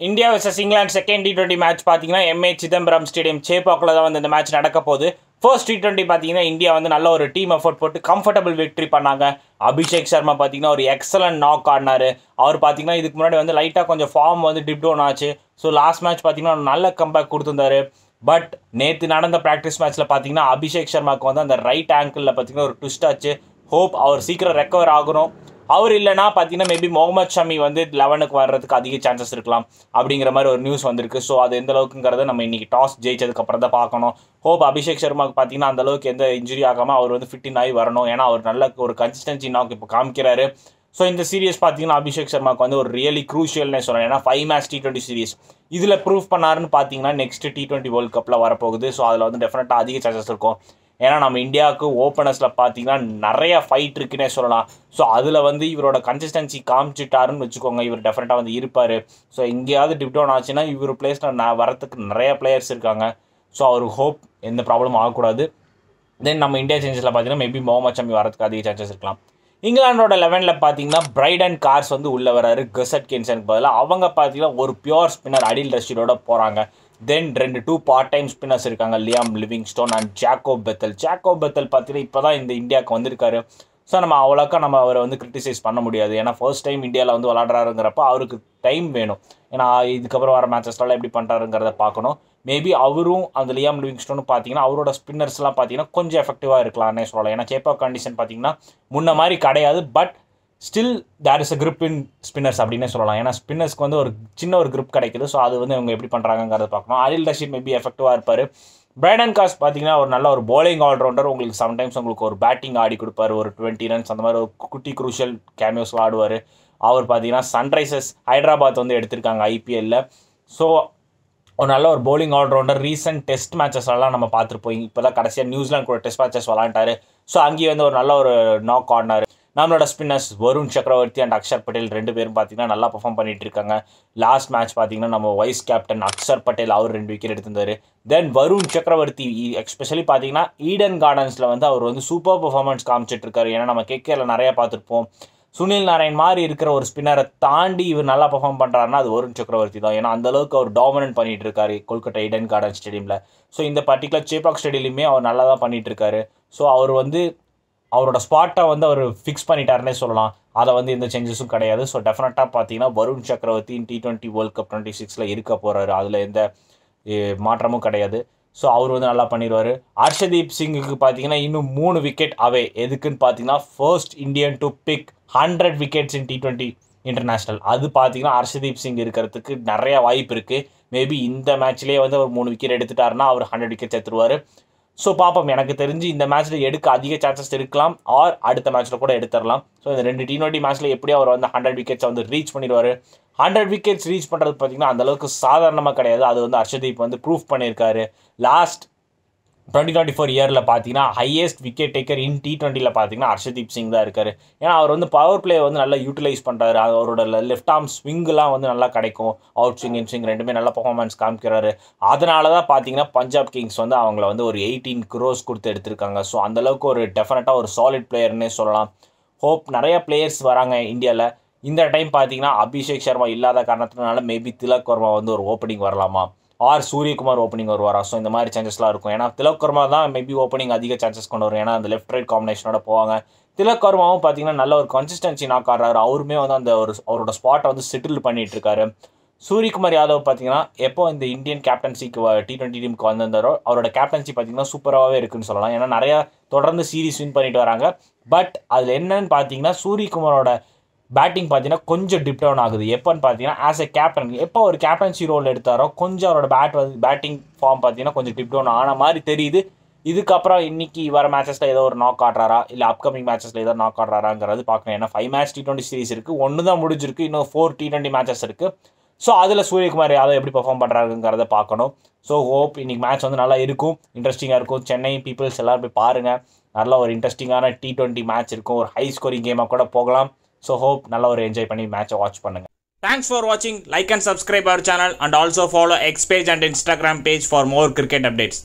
India versus England second T20 match பார்த்தீங்கன்னா MA Chidambaram stadium சேப்பாக்கில் தான் வந்து இந்த மேட்ச் நடக்க போகுது. ஃபர்ஸ்ட் T20 பார்த்தீங்கன்னா இந்தியா வந்து நல்ல ஒரு டீம் எஃபோர்ட் போட்டு கம்ஃபர்டபுள் விக்ட்ரி பண்ணாங்க. அபிஷேக் சர்மா பார்த்தீங்கன்னா ஒரு எக்ஸலன்ட் நாக் ஆடினார். அவர் பார்த்தீங்கன்னா இதுக்கு முன்னாடி வந்து லைட்டாக கொஞ்சம் ஃபார்ம் வந்து டிப் டவுன் ஆச்சு. ஸோ லாஸ்ட் மேட்ச் பார்த்தீங்கன்னா நல்ல கம்பேக் கொடுத்துருந்தாரு. பட் நேற்று நடந்த ப்ராக்டிஸ் மேட்ச்சில் பார்த்தீங்கன்னா அபிஷேக் சர்மாவுக்கு வந்து அந்த ரைட் ஆங்கிளில் பார்த்தீங்கன்னா ஒரு ட்விஸ்ட் ஆச்சு. ஹோப் அவர் சீக்கிரம் ரெக்கவர் ஆகணும். அவர் இல்லைனா பார்த்தீங்கன்னா மேபி முகமது ஷமி வந்து 11க்கு வர்றதுக்கு அதிக சான்சஸ் இருக்கலாம் அப்படிங்கிற மாதிரி ஒரு நியூஸ் வந்திருக்கு. ஸோ அது எந்த அளவுக்குங்கிறத நம்ம இன்றைக்கி டாஸ் ஜெயிச்சதுக்கப்புறம் தான் பார்க்கணும். ஹோப் அபிஷேக் சர்மாவுக்கு பார்த்தீங்கன்னா அந்தளவுக்கு எந்த இன்ஜுரி ஆகாமல் அவர் வந்து ஃபிட்டின் ஆகி வரணும். ஏன்னா அவர் நல்ல ஒரு கன்சிஸ்டன்சி நாக்கு இப்போ காமிக்கிறாரு. ஸோ இந்த சீரியஸ் பார்த்தீங்கன்னா அபிஷேக் சர்மாவுக்கு வந்து ஒரு ரியலி க்ரூஷியல்னே சொல்லலாம். ஏன்னா 5 மேட்ச் T20 சீரிஸ் இதில் ப்ரூவ் பண்ணாருன்னு பார்த்தீங்கன்னா நெக்ஸ்ட் T20 வேர்ல்டு கப்பில் வரப்போகுது. ஸோ அதில் வந்து டெஃபினட்டாக அதிக சான்சஸ் இருக்கும். ஏன்னா நம்ம இந்தியாவுக்கு ஓப்பனர்ஸில் பார்த்தீங்கன்னா நிறைய ஃபைட் இருக்குன்னே சொல்லலாம். ஸோ அதில் வந்து இவரோட கன்சிஸ்டன்சி காமிச்சிட்டாருன்னு வச்சுக்கோங்க, இவர் டெஃபினட்டாக வந்து இருப்பார். ஸோ எங்கேயாவது டிப் டவுன் ஆச்சுன்னா இவர் பிளேஸில் வரத்துக்கு நிறைய பிளேயர்ஸ் இருக்காங்க. ஸோ அவருக்கு ஹோப் எந்த ப்ராப்ளமும் ஆகக்கூடாது. தென் நம்ம இந்தியா சேஞ்சஸில் பார்த்தீங்கன்னா மேபி முகமது ஷமி வரதுக்கு அதிக சான்சஸ் இருக்கலாம். இங்கிலாண்டோட 11ல் பார்த்தீங்கன்னா பிரைடன் கார்ஸ் வந்து உள்ளே வராரு கெசட் கென்சனுக்கு பதிலாக. அவங்க பார்த்தீங்கன்னா ஒரு பியோர் ஸ்பின்னர் அடில் ரஷீடோட போகிறாங்க. தென் 2 பார்ட் டைம் ஸ்பின்னர்ஸ் இருக்காங்க, Liam Livingstone and Jacob Bethel. Jacob Bethel பார்த்தீங்கன்னா இப்போ தான் இந்த இந்தியாவுக்கு வந்திருக்காரு. ஸோ நம்ம அவ்வளோக்கா நம்ம அவரை வந்து கிரிட்டிசைஸ் பண்ண முடியாது. ஏன்னா ஃபர்ஸ்ட் டைம் இந்தியாவில் வந்து விளாட்றாருங்கிறப்ப அவருக்கு டைம் வேணும். ஏன்னா இதுக்கப்புறம் வர மேட்சஸ்லாம் எப்படி பண்ணுறாருங்கிறத பார்க்கணும். மேபி அவரும் அந்த லியாம் லிவிங்ஸ்டோன்னு பார்த்தீங்கன்னா அவரோட ஸ்பின்னர்ஸ்லாம் பார்த்தீங்கன்னா கொஞ்சம் எஃபெக்டிவாக இருக்கலாம்னே சொல்லலாம். ஏன்னா சேப்பாக் கண்டிஷன் பார்த்தீங்கன்னா முன்ன மாதிரி கிடையாது. But still there is a grip in spinners அப்படின்னே சொல்லலாம். ஏன்னா ஸ்பின்னர்ஸ்க்கு வந்து ஒரு சின்ன ஒரு கிரிப் கிடைக்குது. ஸோ அது வந்து அவங்க எப்படி பண்ணுறாங்கிறத பார்க்கணும். அடில் ரஷீத் மேபி எஃபெக்டிவாக இருப்பார். பிரைடன் கார்ஸ் பார்த்தீங்கன்னா ஒரு நல்ல ஒரு bowling ஆல்ரவுண்டர். உங்களுக்கு சம்டைம்ஸ் உங்களுக்கு ஒரு பேட்டிங் ஆடி கொடுப்பார், ஒரு 20 ரன்ஸ் அந்த மாதிரி ஒரு குட்டி குரூஷியல் கேமியோஸ்லாம் ஆடுவார். அவர் பார்த்தீங்கன்னா சன்ரைசர்ஸ் ஹைதராபாத் வந்து எடுத்திருக்காங்க IPLல. ஸோ ஒரு நல்ல ஒரு bowling ஆல்ரவுண்டர். ரீசெண்ட் டெஸ்ட் மேட்சஸ்லாம் நம்ம பார்த்துருப்போம். இப்போ தான் கடைசியாக நியூசிலாந்து கூட டெஸ்ட் மேட்சஸ் விளாண்டாரு. ஸோ அங்கேயே வந்து ஒரு நல்ல ஒரு நாக் ஆடினார். நம்மளோட ஸ்பின்னர்ஸ் வருண் சக்கரவர்த்தி அண்ட் அக்ஷர் பட்டேல் 2 பேரும் பார்த்தீங்கன்னா நல்லா பெர்ஃபார்ம் பண்ணிட்டு இருக்காங்க. லாஸ்ட் மேட்ச் பார்த்தீங்கன்னா நம்ம வைஸ் கேப்டன் அக்ஷர் பட்டேல் அவர் 2 விக்கெட் எடுத்திருந்தாரு. தென் வருண் சக்கரவர்த்தி எஸ்பெஷலி பார்த்தீங்கன்னா ஈடன் கார்டன்ஸில் வந்து அவர் வந்து சூப்பர் பெர்ஃபார்மன்ஸ் காமிச்சிட்டு இருக்காரு. ஏன்னா நம்ம KKRல நிறையா பார்த்துருப்போம். சுனில் நாராயண் மாதிரி இருக்கிற ஒரு ஸ்பின்னரை தாண்டி இவர் நல்லா பெர்ஃபார்ம் பண்ணுறாருன்னா அது வருண் சக்கரவர்த்தி தான். ஏன்னா அந்தளவுக்கு அவர் டாமினன்ட் பண்ணிட்டு இருக்காரு கொல்கட்டா ஈடன் கார்டன் ஸ்டேடியமில். ஸோ இந்த பர்டிகுலர் சேப்பாக் ஸ்டேடியம்லையுமே அவர் நல்லா தான் பண்ணிட்டு இருக்காரு. ஸோ அவர் வந்து அவரோட ஸ்பாட்டை வந்து அவர் ஃபிக்ஸ் பண்ணிட்டாருன்னே சொல்லலாம். அதை வந்து எந்த சேஞ்சஸும் கிடையாது. ஸோ டெஃபினட்டாக பார்த்தீங்கன்னா வருண் சக்கரவர்த்தி T20 வேர்ல்டு கப் 26ல் இருக்க போகிறாரு. அதில் எந்த மாற்றமும் கிடையாது. ஸோ அவர் வந்து நல்லா பண்ணிடுவார். ஹர்ஷதீப் சிங்குக்கு பார்த்தீங்கன்னா இன்னும் 3 விக்கெட் அவே. எதுக்குன்னு பார்த்தீங்கன்னா first Indian to pick 100 wickets in T20 international. அது பார்த்தீங்கன்னா ஹர்ஷதீப் சிங் இருக்கிறதுக்கு நிறைய வாய்ப்பு இருக்குது. மேபி இந்த மேட்ச்லேயே வந்து அவர் 3 விக்கெட் எடுத்துட்டாருன்னா அவர் 100 விக்கெட்ஸ் எடுத்துருவார். ஸோ பார்ப்போம். எனக்கு தெரிஞ்சு இந்த மேட்ச்சில் எடுக்க அதிக சான்சஸ் இருக்கலாம், ஆர் அடுத்த மேட்ச்சில் கூட எடுத்துடலாம். ஸோ இந்த 2 T20 மேட்ச்சில் எப்படியும் அவர் வந்து 100 விக்கெட்ஸை வந்து ரீச் பண்ணிடுவார். 100 விக்கெட்ஸ் ரீச் பண்ணுறது பார்த்தீங்கன்னா அந்தளவுக்கு சாதாரணமாக கிடையாது. அது வந்து ஹர்ஷதீப் வந்து ப்ரூஃப் பண்ணியிருக்காரு. லாஸ்ட் 2024 இயரில் பார்த்தீங்கன்னா ஹையஸ்ட் விக்கெட் டேக்கர் இன் T20ல பார்த்தீங்கன்னா ஹர்ஷதீப் சிங் தான் இருக்கார். ஏன்னா அவர் வந்து பவர் பிளே வந்து நல்லா யூட்டிலைஸ் பண்ணுறாரு. அவரோட லெஃப்ட் ஆர்ம் ஸ்விங்கெலாம் வந்து நல்லா கிடைக்கும். அவுட் ஸ்விங் இன் ஸ்விங் ரெண்டுமே நல்ல பர்ஃபார்மன்ஸ் காமிக்கிறாரு. அதனால தான் பார்த்தீங்கன்னா பஞ்சாப் கிங்ஸ் வந்து அவங்கள வந்து ஒரு 18 crores கொடுத்து எடுத்திருக்காங்க. ஸோ அந்தளவுக்கு ஒரு டெஃபினட்டாக ஒரு சாலிட் பிளேயர்னே சொல்லலாம். ஹோப் நிறைய பிளேயர்ஸ் வராங்க இந்தியாவில். இந்த டைம் பார்த்தீங்கன்னா அபிஷேக் சர்மா இல்லாத காரணத்தினால மேபி திலக் வர்மா வந்து ஒரு ஓப்பனிங் வரலாமா, ஆர் சூரியகுமார் ஓப்பனிங் வருவாரா. ஸோ இந்த மாதிரி சான்சஸ்லாம் இருக்கும். ஏன்னா திலக் வர்மா தான் மேபி ஓப்பனிங் அதிக சான்சஸ் கொண்டு வரும். ஏன்னா அந்த லெஃப்ட் ரைட் காம்பினேஷனோட போவாங்க. திலக் வர்மாவும் பார்த்தீங்கன்னா நல்ல ஒரு கன்சிஸ்டன்சி நாக் ஆடுறாரு. அவருமே வந்து அந்த அவரோட ஸ்பாட்டை வந்து செட்டில் பண்ணிட்டு இருக்காரு. சூரியகுமார் யாதவ் பார்த்தீங்கன்னா எப்போ இந்த இந்தியன் கேப்டன்சிக்கு T20 டீமுக்கு வந்திருந்தாரோ அவரோட கேப்டன்சி பார்த்தீங்கன்னா சூப்பராகவே இருக்குன்னு சொல்லலாம். ஏன்னா நிறையா தொடர்ந்து சீரீஸ் வின் பண்ணிட்டு வராங்க. பட் அதில் என்னன்னு பார்த்தீங்கன்னா சூரியகுமாரோட பேட்டிங் பார்த்தீங்கன்னா கொஞ்சம் டிப் டவுன் ஆகுது. எப்போன்னு பார்த்தீங்கன்னா ஆஸ் எ கேப்டன் எப்போ ஒரு கேப்டன்சி ரோல் எடுத்தாரோ கொஞ்சம் அவரோட பேட்டிங் ஃபார்ம் பார்த்தீங்கன்னா கொஞ்சம் டிப் டவுன் ஆன மாதிரி தெரியுது. இதுக்கப்புறம் இன்னைக்கு வர மேட்சஸில் ஏதோ ஒரு நாக் ஆடுறாரா, இல்லை அப்கமிங் மேட்சஸில் ஏதோ நாக் ஆடுறாராங்கிறது பார்க்கணும். ஏன்னா 5 மேட்ச் T20 சீரிஸ் இருக்குது, 1 தான் முடிஞ்சிருக்கு, இன்னும் 4 T20 மேட்சஸ் இருக்குது. ஸோ அதில் சூரியகுமார் யாதவ் எப்படி பெர்ஃபார்ம் பண்ணுறாருங்கிறத பார்க்கணும். ஸோ ஹோப் இன்னைக்கு மேட்ச் வந்து நல்லா இருக்கும், இன்ட்ரெஸ்டிங்காக இருக்கும். சென்னை பீப்புள்ஸ் எல்லோரும் போய் பாருங்கள். நல்ல ஒரு இன்ட்ரெஸ்டிங்கான T20 மேட்ச் இருக்கும். ஒரு ஹை ஸ்கோரிங் கேமாக கூட போகலாம். So hope நல்ல ஒரு என்ஜாய் பண்ணி மேட்சை வாட்ச் பண்ணுங்க. Thanks for watching. Like and subscribe our channel and also follow X page and Instagram page for more cricket updates.